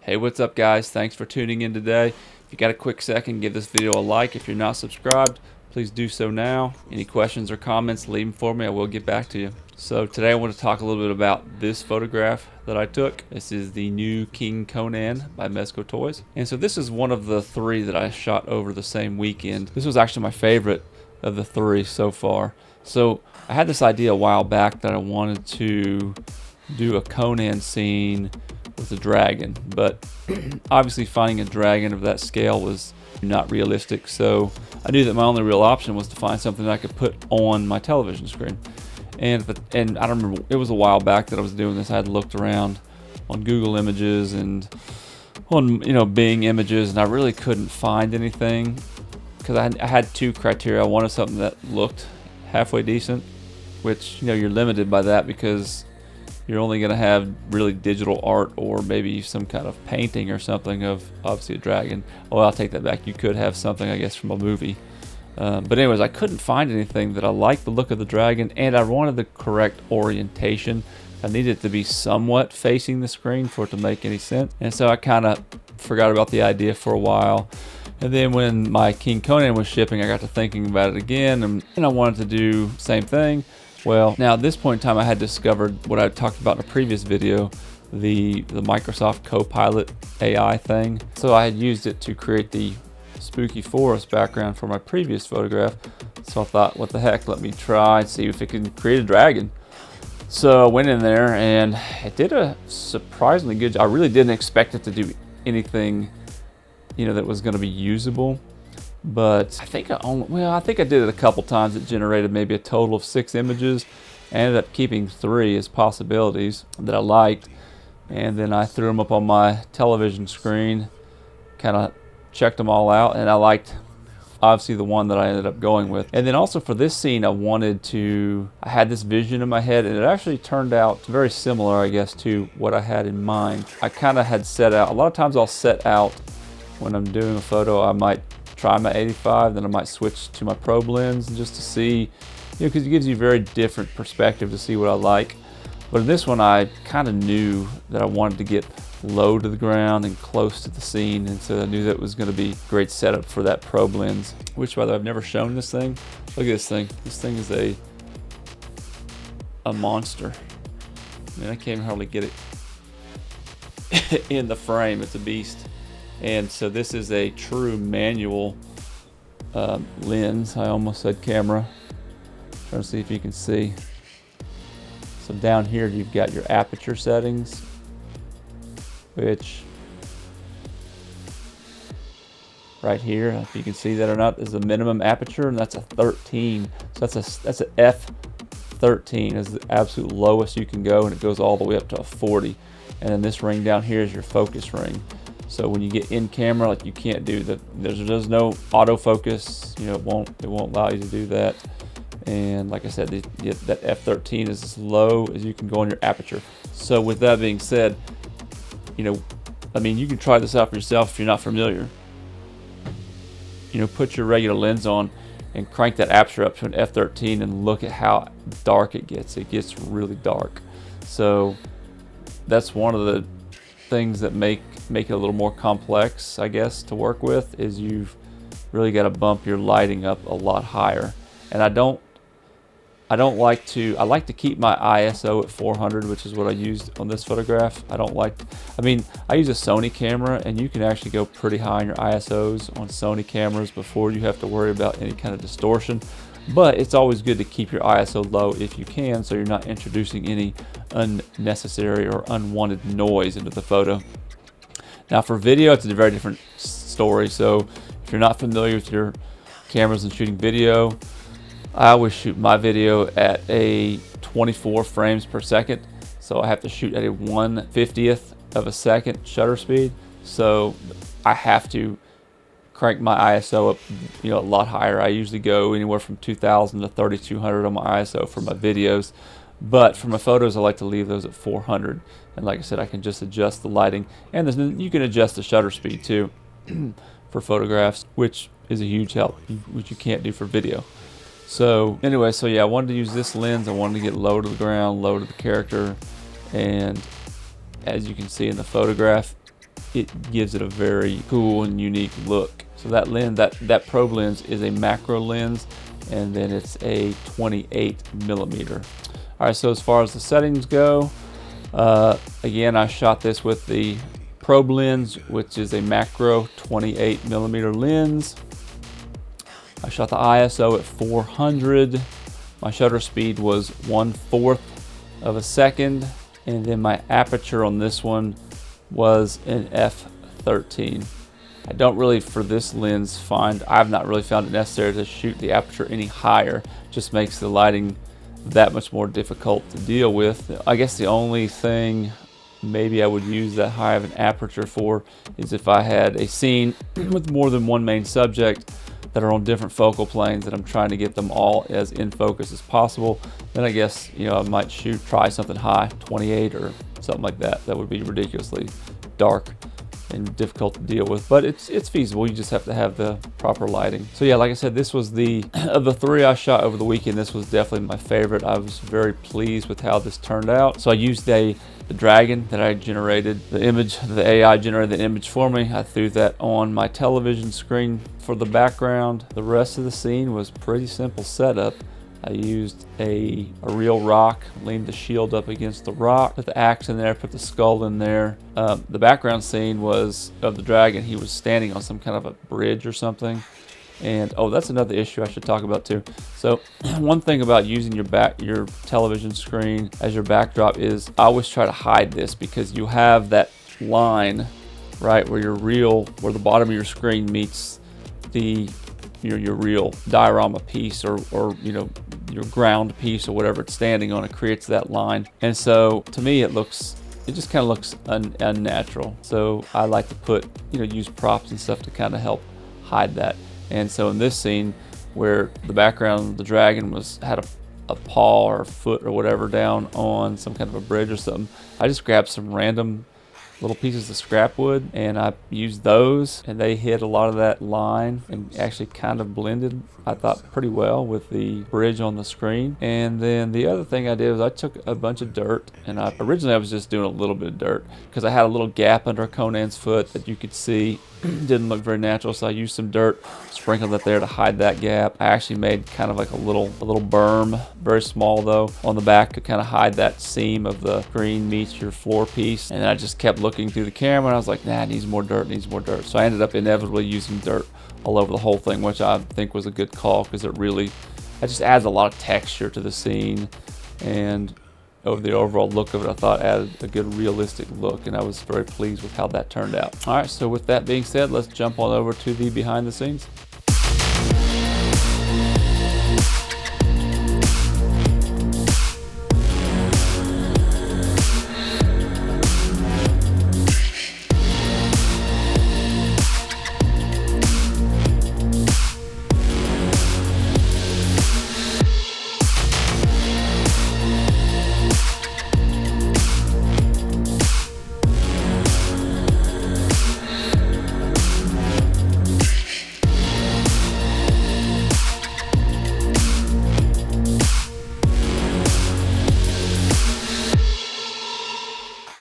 Hey, what's up guys? Thanks for tuning in today. If you got a quick second, give this video a like. If you're not subscribed, please do so now. Any questions or comments, leave them for me. I will get back to you. So today I want to talk a little bit about this photograph that I took. This is the new King Conan by Mezco Toys. And so this is one of the three that I shot over the same weekend. This was actually my favorite of the three so far. So I had this idea a while back that I wanted to do a Conan scene with a dragon, but obviously finding a dragon of that scale was not realistic, so I knew that my only real option was to find something that I could put on my television screen. And I don't remember, it was a while back that I was doing this. I had looked around on Google Images and on Bing Images, and I really couldn't find anything because I had two criteria. I wanted something that looked halfway decent, which you're limited by that because you're only going to have really digital art or maybe some kind of painting or something of obviously a dragon. Oh, I'll take that back. You could have something, I guess, from a movie. But anyways, I couldn't find anything that I liked the look of the dragon, and I wanted the correct orientation. I needed it to be somewhat facing the screen for it to make any sense. And so I kind of forgot about the idea for a while. And then when my King Conan was shipping, I got to thinking about it again, and I wanted to do the same thing. Well, now at this point in time, I had discovered what I talked about in a previous video, the Microsoft Copilot AI thing. So I had used it to create the spooky forest background for my previous photograph. So I thought, what the heck, let me try and see if it can create a dragon. So I went in there and it did a surprisingly good job. I really didn't expect it to do anything, that was going to be usable. But I think I did it a couple times. It generated maybe a total of 6 images. I ended up keeping 3 as possibilities that I liked, and then I threw them up on my television screen, kind of checked them all out, and I liked obviously the one that I ended up going with. And then also for this scene, I had this vision in my head, and it actually turned out very similar, I guess, to what I had in mind. I kind of had set out, a lot of times I'll set out when I'm doing a photo, I might try my 85, then I might switch to my probe lens just to see, because it gives you a very different perspective to see what I like. But in this one, I kind of knew that I wanted to get low to the ground and close to the scene, and so I knew that was going to be a great setup for that probe lens, which, by the way, I've never shown this thing. Look at this thing. This thing is a monster. Man, I can't hardly get it in the frame. It's a beast. And so this is a true manual lens. I almost said camera. Trying to see if you can see. So down here you've got your aperture settings, which right here, if you can see that or not, is the minimum aperture, and that's a 13. So that's a f13 is the absolute lowest you can go, and it goes all the way up to a 40. And then this ring down here is your focus ring. So when you get in camera, like, you can't do there's no autofocus. It won't allow you to do that. And like I said, that f13 is as low as you can go on your aperture. So with that being said, you can try this out for yourself if you're not familiar. Put your regular lens on and crank that aperture up to an f13 and look at how dark it gets. It gets really dark. So that's one of the things that make it a little more complex, I guess, to work with, is you've really got to bump your lighting up a lot higher. And I like to keep my ISO at 400, which is what I used on this photograph. I use a Sony camera, and you can actually go pretty high in your ISOs on Sony cameras before you have to worry about any kind of distortion. But it's always good to keep your ISO low if you can, so you're not introducing any unnecessary or unwanted noise into the photo. Now for video, it's a very different story. So if you're not familiar with your cameras and shooting video, I always shoot my video at a 24 frames per second. So I have to shoot at a 1/50th of a second shutter speed. So I have to crank my ISO up, a lot higher. I usually go anywhere from 2000 to 3200 on my ISO for my videos. But for my photos, I like to leave those at 400. And like I said, I can just adjust the lighting. And you can adjust the shutter speed too for photographs, which is a huge help, which you can't do for video. So anyway, I wanted to use this lens. I wanted to get low to the ground, low to the character. And as you can see in the photograph, it gives it a very cool and unique look. So that lens, that probe lens is a macro lens, and then it's a 28mm. All right, so as far as the settings go, again, I shot this with the probe lens, which is a macro 28mm lens. I shot the ISO at 400. My shutter speed was 1/4 of a second, and then my aperture on this one was an f13. I don't really, for this lens, I've not really found it necessary to shoot the aperture any higher. Just makes the lighting that much more difficult to deal with. I guess the only thing maybe I would use that high of an aperture for is if I had a scene with more than one main subject that are on different focal planes and I'm trying to get them all as in focus as possible. Then I guess, you know, I might try something high, 28 or something like that. That would be ridiculously dark and difficult to deal with, but it's feasible. You just have to have the proper lighting. So yeah, like I said, this was of the 3 I shot over the weekend, this was definitely my favorite. I was very pleased with how this turned out. So I used the dragon that I generated, the AI generated the image for me. I threw that on my television screen for the background. The rest of the scene was pretty simple setup. I used a real rock, leaned the shield up against the rock, put the axe in there, put the skull in there. The background scene was of the dragon. He was standing on some kind of a bridge or something. And oh, that's another issue I should talk about too. So one thing about using your television screen as your backdrop is I always try to hide this, because you have that line, right, where the bottom of your screen meets your real diorama piece, or you know, your ground piece or whatever it's standing on. It creates that line, and so to me it just kind of looks unnatural. So I like to use props and stuff to kind of help hide that. And so in this scene where the background of the dragon had a paw or a foot or whatever down on some kind of a bridge or something, I just grabbed some random little pieces of scrap wood and I used those, and they hit a lot of that line and actually kind of blended, I thought, pretty well with the bridge on the screen. And then the other thing I did was I took a bunch of dirt, and originally I was just doing a little bit of dirt because I had a little gap under Conan's foot that you could see didn't look very natural, so I used some dirt, sprinkled it there to hide that gap. I actually made kind of like a little berm, very small though, on the back to kind of hide that seam of the screen meets your floor piece. And I just kept looking through the camera and I was like, nah, it needs more dirt, So I ended up inevitably using dirt all over the whole thing, which I think was a good call, because it just adds a lot of texture to the scene, and over the overall look of it, I thought added a good realistic look, and I was very pleased with how that turned out. All right, so with that being said, let's jump on over to the behind the scenes.